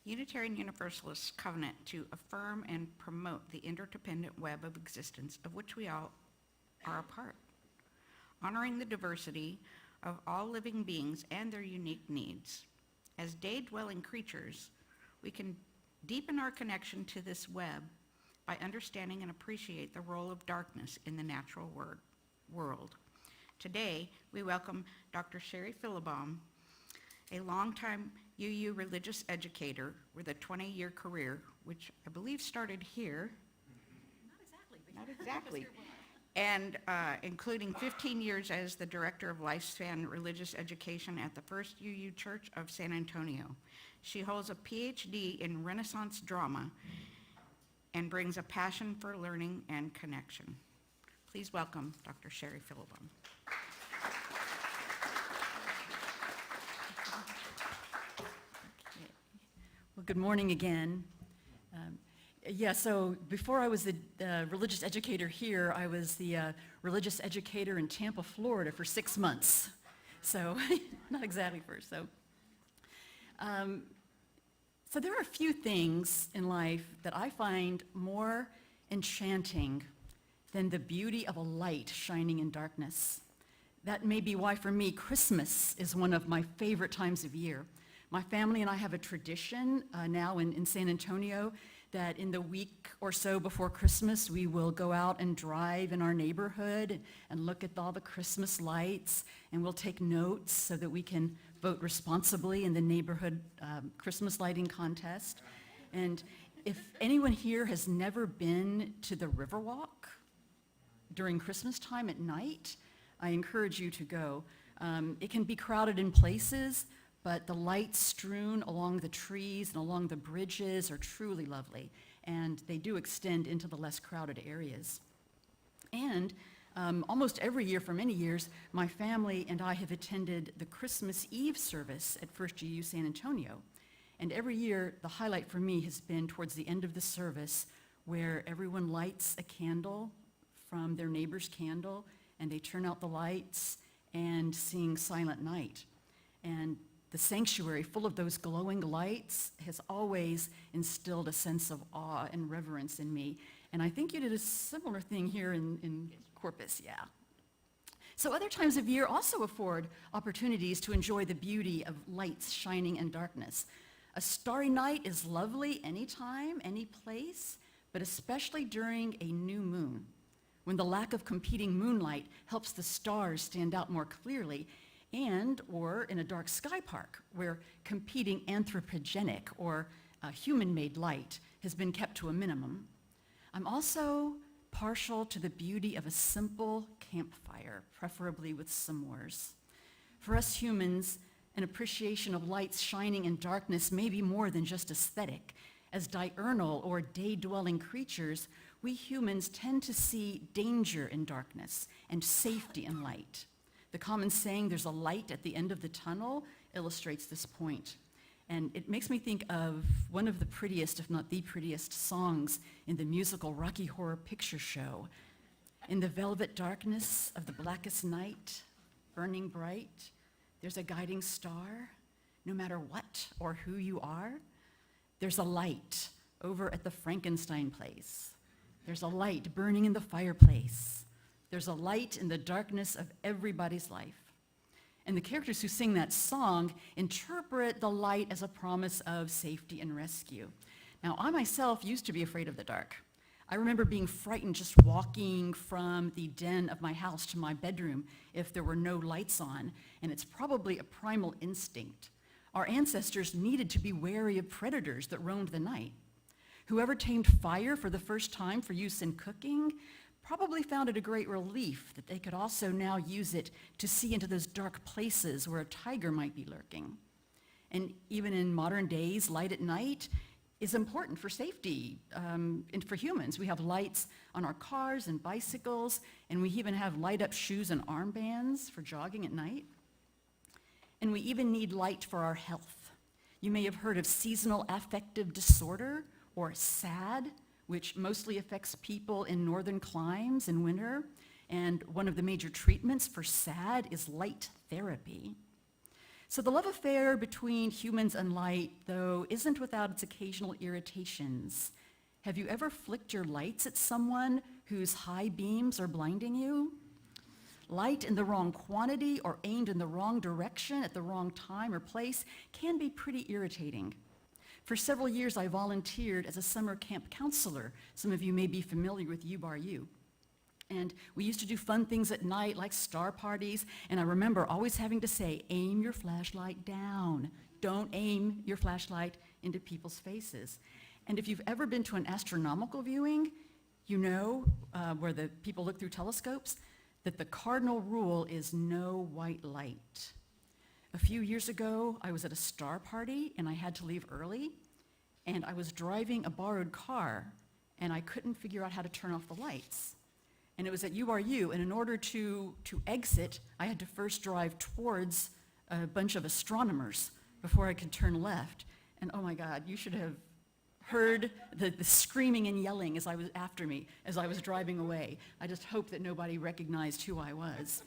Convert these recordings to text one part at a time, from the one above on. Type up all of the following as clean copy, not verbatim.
Unitarian Universalist covenant to affirm and promote the interdependent web of existence of which we all are a part, honoring the diversity of all living beings and their unique needs. As day-dwelling creatures, we can deepen our connection to this web by understanding and appreciate the role of darkness in the natural world. Today, we welcome Dr. Sherri Phillabaum, a longtime UU religious educator with a 20-year career, which I believe started here. Not exactly. And including 15 years as the director of lifespan religious education at the First UU Church of San Antonio. She holds a PhD in Renaissance drama and brings a passion for learning and connection. Please welcome Dr. Sherri Phillabaum. Well, good morning again. So before I was the religious educator here, I was the religious educator in Tampa, Florida for 6 months. So not exactly first. So there are a few things in life that I find more enchanting than the beauty of a light shining in darkness. That may be why, for me, Christmas is one of my favorite times of year. My family and I have a tradition now in San Antonio that in the week or so before Christmas, we will go out and drive in our neighborhood and look at all the Christmas lights, and we'll take notes so that we can vote responsibly in the neighborhood Christmas lighting contest. And if anyone here has never been to the Riverwalk during Christmas time at night, I encourage you to go. It can be crowded in places, but the lights strewn along the trees and along the bridges are truly lovely, and they do extend into the less crowded areas. And almost every year for many years, my family and I have attended the Christmas Eve service at First UU San Antonio. And every year, the highlight for me has been towards the end of the service, where everyone lights a candle from their neighbor's candle, and they turn out the lights and sing Silent Night. And the sanctuary, full of those glowing lights, has always instilled a sense of awe and reverence in me. And I think you did a similar thing here in Corpus, yeah. So other times of year also afford opportunities to enjoy the beauty of lights shining in darkness. A starry night is lovely anytime, any place, but especially during a new moon, when the lack of competing moonlight helps the stars stand out more clearly, or in a dark sky park where competing anthropogenic or human-made light has been kept to a minimum. I'm also partial to the beauty of a simple campfire, preferably with s'mores. For us humans, an appreciation of lights shining in darkness may be more than just aesthetic. As diurnal or day-dwelling creatures, we humans tend to see danger in darkness and safety in light. The common saying, "there's a light at the end of the tunnel," illustrates this point. And it makes me think of one of the prettiest, if not the prettiest, songs in the musical Rocky Horror Picture Show. "In the velvet darkness of the blackest night, burning bright, there's a guiding star. No matter what or who you are, there's a light over at the Frankenstein place. There's a light burning in the fireplace. There's a light in the darkness of everybody's life." And the characters who sing that song interpret the light as a promise of safety and rescue. Now, I myself used to be afraid of the dark. I remember being frightened just walking from the den of my house to my bedroom if there were no lights on, and it's probably a primal instinct. Our ancestors needed to be wary of predators that roamed the night. Whoever tamed fire for the first time for use in cooking probably found it a great relief that they could also now use it to see into those dark places where a tiger might be lurking. And even in modern days, light at night is important for safety and for humans. We have lights on our cars and bicycles, and we even have light-up shoes and armbands for jogging at night. And we even need light for our health. You may have heard of seasonal affective disorder, or SAD, which mostly affects people in northern climes in winter. And one of the major treatments for SAD is light therapy. So the love affair between humans and light, though, isn't without its occasional irritations. Have you ever flicked your lights at someone whose high beams are blinding you? Light in the wrong quantity or aimed in the wrong direction at the wrong time or place can be pretty irritating. For several years, I volunteered as a summer camp counselor. Some of you may be familiar with U Bar U. And we used to do fun things at night, like star parties, and I remember always having to say, aim your flashlight down. Don't aim your flashlight into people's faces. And if you've ever been to an astronomical viewing, you know, where the people look through telescopes, that the cardinal rule is no white light. A few years ago, I was at a star party, and I had to leave early, and I was driving a borrowed car, and I couldn't figure out how to turn off the lights. And it was at URU, and in order to exit, I had to first drive towards a bunch of astronomers before I could turn left. And oh my God, you should have heard the screaming and yelling as I was driving away. I just hope that nobody recognized who I was.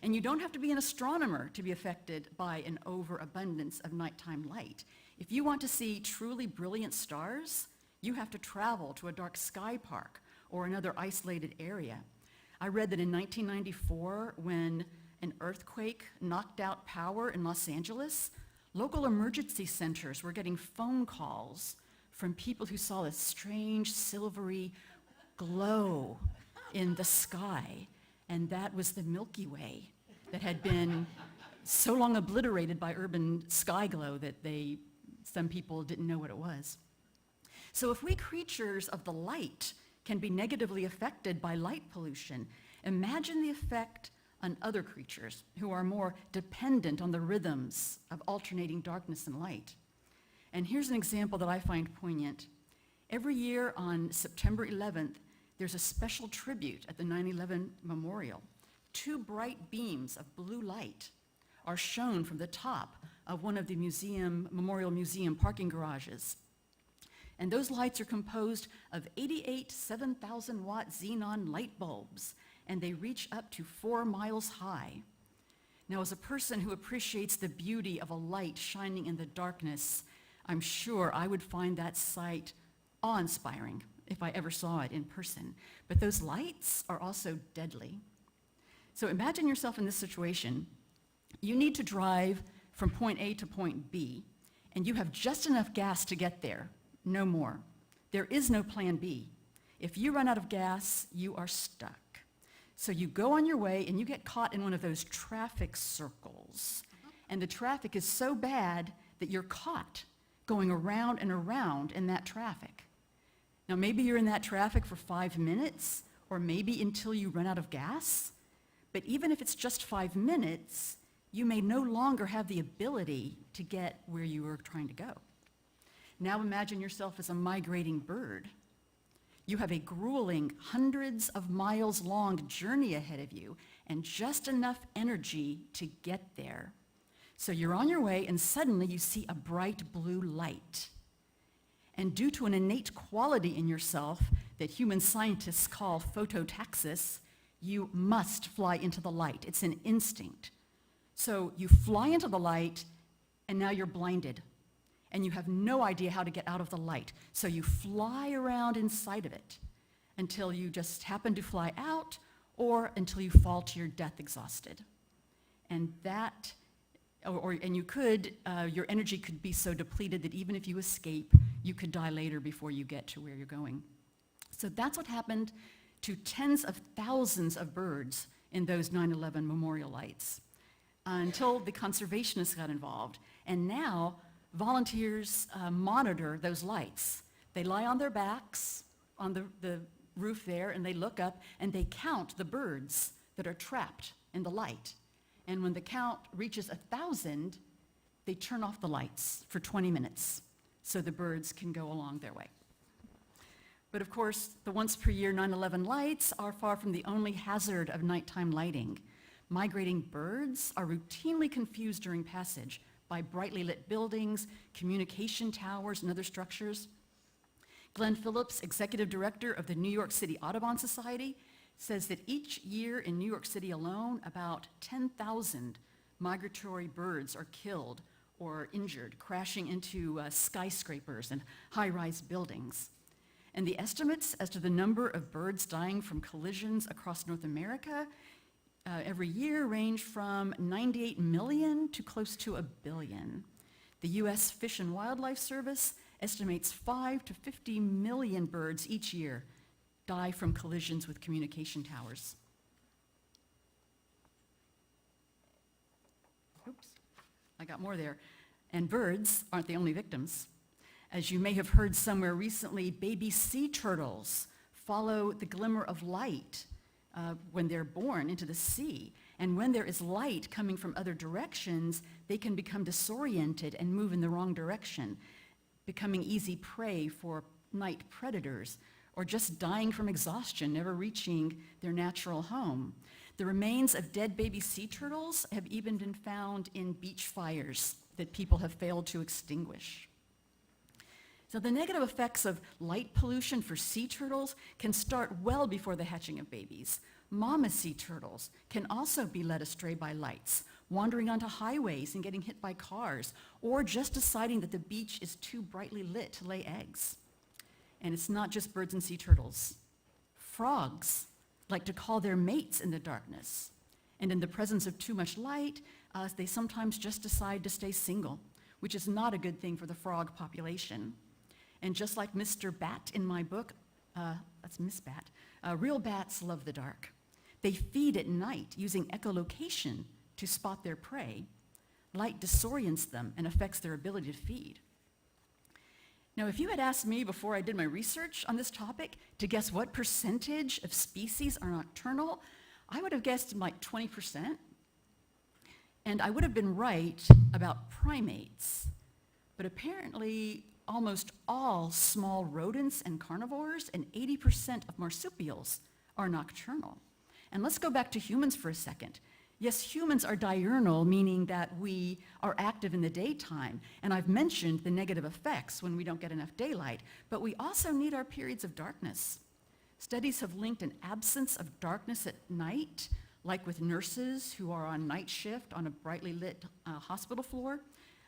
And you don't have to be an astronomer to be affected by an overabundance of nighttime light. If you want to see truly brilliant stars, you have to travel to a dark sky park or another isolated area. I read that in 1994, when an earthquake knocked out power in Los Angeles, local emergency centers were getting phone calls from people who saw this strange silvery glow in the sky, and that was the Milky Way that had been so long obliterated by urban sky glow that some people didn't know what it was. So if we creatures of the light can be negatively affected by light pollution, imagine the effect on other creatures who are more dependent on the rhythms of alternating darkness and light. And here's an example that I find poignant. Every year on September 11th, there's a special tribute at the 9/11 Memorial. 2 bright beams of blue light are shown from the top of one of the Memorial Museum parking garages. And those lights are composed of 88 7,000-watt xenon light bulbs, and they reach up to 4 miles high. Now, as a person who appreciates the beauty of a light shining in the darkness, I'm sure I would find that sight awe-inspiring if I ever saw it in person. But those lights are also deadly. So imagine yourself in this situation. You need to drive from point A to point B, and you have just enough gas to get there. No more. There is no plan B. If you run out of gas, you are stuck. So you go on your way and you get caught in one of those traffic circles. And the traffic is so bad that you're caught going around and around in that traffic. Now maybe you're in that traffic for 5 minutes, or maybe until you run out of gas. But even if it's just 5 minutes, you may no longer have the ability to get where you were trying to go. Now imagine yourself as a migrating bird. You have a grueling, hundreds of miles long journey ahead of you and just enough energy to get there. So you're on your way and suddenly you see a bright blue light. And due to an innate quality in yourself that human scientists call phototaxis, you must fly into the light. It's an instinct. So you fly into the light and now you're blinded. And you have no idea how to get out of the light. So you fly around inside of it until you just happen to fly out or until you fall to your death exhausted. And your energy could be so depleted that even if you escape, you could die later before you get to where you're going. So that's what happened to tens of thousands of birds in those 9/11 memorial lights until the conservationists got involved. And now volunteers monitor those lights. They lie on their backs on the roof there, and they look up, and they count the birds that are trapped in the light. And when the count reaches 1,000, they turn off the lights for 20 minutes so the birds can go along their way. But of course, the once-per-year 9/11 lights are far from the only hazard of nighttime lighting. Migrating birds are routinely confused during passage by brightly lit buildings, communication towers, and other structures. Glenn Phillips, executive director of the New York City Audubon Society, says that each year in New York City alone, about 10,000 Migratory birds are killed or injured, crashing into skyscrapers and high-rise buildings. And the estimates as to the number of birds dying from collisions across North America every year range from 98 million to close to 1 billion. The U.S. Fish and Wildlife Service estimates 5 to 50 million birds each year die from collisions with communication towers. Oops, I got more there. And birds aren't the only victims. As you may have heard somewhere recently, baby sea turtles follow the glimmer of light when they're born into the sea. And when there is light coming from other directions, they can become disoriented and move in the wrong direction, becoming easy prey for night predators, or just dying from exhaustion, never reaching their natural home. The remains of dead baby sea turtles have even been found in beach fires that people have failed to extinguish. So the negative effects of light pollution for sea turtles can start well before the hatching of babies. Mama sea turtles can also be led astray by lights, wandering onto highways and getting hit by cars, or just deciding that the beach is too brightly lit to lay eggs. And it's not just birds and sea turtles. Frogs like to call their mates in the darkness. And in the presence of too much light, they sometimes just decide to stay single, which is not a good thing for the frog population. And just like Mr. Bat in my book, that's Miss Bat, real bats love the dark. They feed at night using echolocation to spot their prey. Light disorients them and affects their ability to feed. Now, if you had asked me before I did my research on this topic to guess what percentage of species are nocturnal, I would have guessed like 20%. And I would have been right about primates. But apparently, almost all small rodents and carnivores and 80% of marsupials are nocturnal. And let's go back to humans for a second. Yes, humans are diurnal, meaning that we are active in the daytime. And I've mentioned the negative effects when we don't get enough daylight, but we also need our periods of darkness. Studies have linked an absence of darkness at night, like with nurses who are on night shift on a brightly lit hospital floor.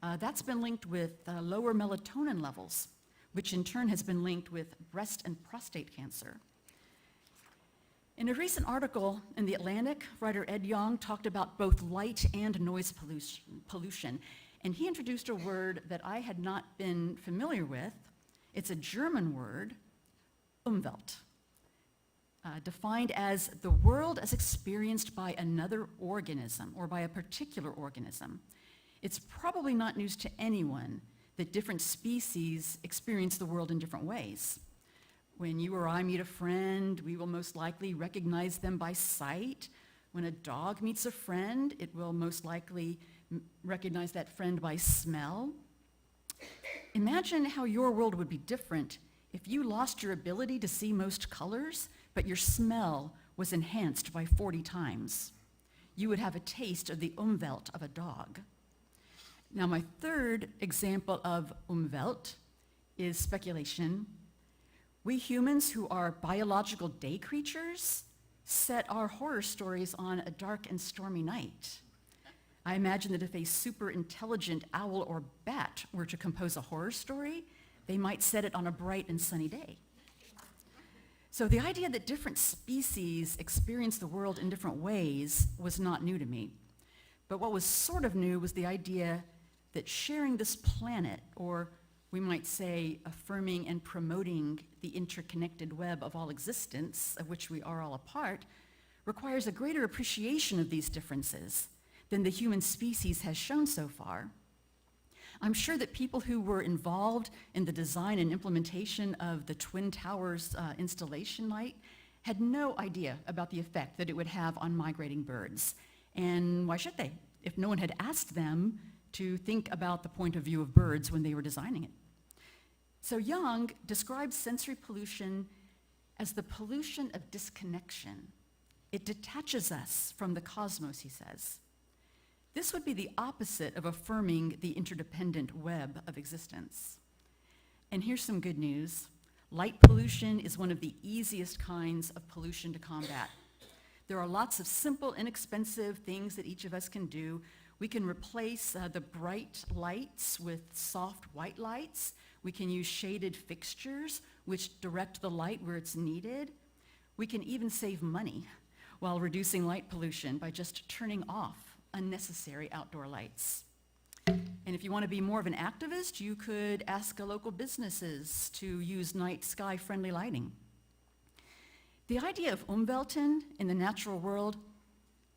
That's been linked with lower melatonin levels, which in turn has been linked with breast and prostate cancer. In a recent article in The Atlantic, writer Ed Yong talked about both light and noise pollution, and he introduced a word that I had not been familiar with. It's a German word, Umwelt, defined as the world as experienced by another organism or by a particular organism. It's probably not news to anyone that different species experience the world in different ways. When you or I meet a friend, we will most likely recognize them by sight. When a dog meets a friend, it will most likely recognize that friend by smell. Imagine how your world would be different if you lost your ability to see most colors, but your smell was enhanced by 40 times. You would have a taste of the Umwelt of a dog. Now, my third example of Umwelt is speculation. We humans who are biological day creatures set our horror stories on a dark and stormy night. I imagine that if a super intelligent owl or bat were to compose a horror story, they might set it on a bright and sunny day. So the idea that different species experience the world in different ways was not new to me. But what was sort of new was the idea that sharing this planet, or we might say affirming and promoting the interconnected web of all existence, of which we are all a part, requires a greater appreciation of these differences than the human species has shown so far. I'm sure that people who were involved in the design and implementation of the Twin Towers installation light had no idea about the effect that it would have on migrating birds. And why should they, if no one had asked them to think about the point of view of birds when they were designing it? So Young describes sensory pollution as the pollution of disconnection. It detaches us from the cosmos, he says. This would be the opposite of affirming the interdependent web of existence. And here's some good news. Light pollution is one of the easiest kinds of pollution to combat. There are lots of simple, inexpensive things that each of us can do. We can replace the bright lights with soft white lights. We can use shaded fixtures, which direct the light where it's needed. We can even save money while reducing light pollution by just turning off unnecessary outdoor lights. And if you want to be more of an activist, you could ask local businesses to use night sky friendly lighting. The idea of Umwelten in the natural world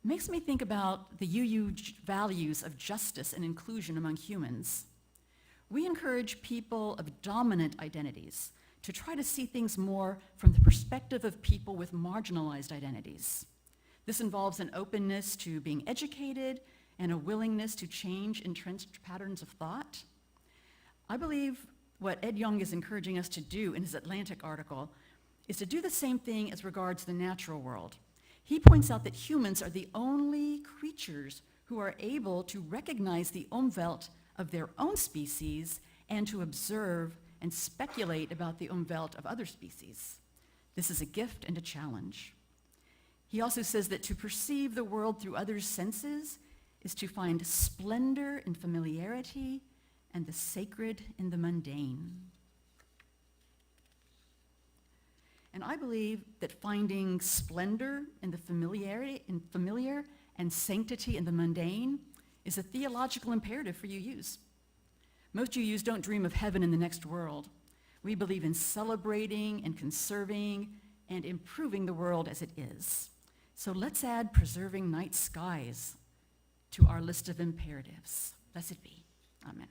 makes me think about the UU values of justice and inclusion among humans. We encourage people of dominant identities to try to see things more from the perspective of people with marginalized identities. This involves an openness to being educated and a willingness to change entrenched patterns of thought. I believe what Ed Young is encouraging us to do in his Atlantic article is to do the same thing as regards the natural world. He points out that humans are the only creatures who are able to recognize the Umwelt of their own species and to observe and speculate about the Umwelt of other species. This is a gift and a challenge. He also says that to perceive the world through others' senses is to find splendor in familiarity and the sacred in the mundane. And I believe that finding splendor in the familiar and sanctity in the mundane is a theological imperative for UUs. Most UUs don't dream of heaven in the next world. We believe in celebrating and conserving and improving the world as it is. So let's add preserving night skies to our list of imperatives. Blessed be. Amen.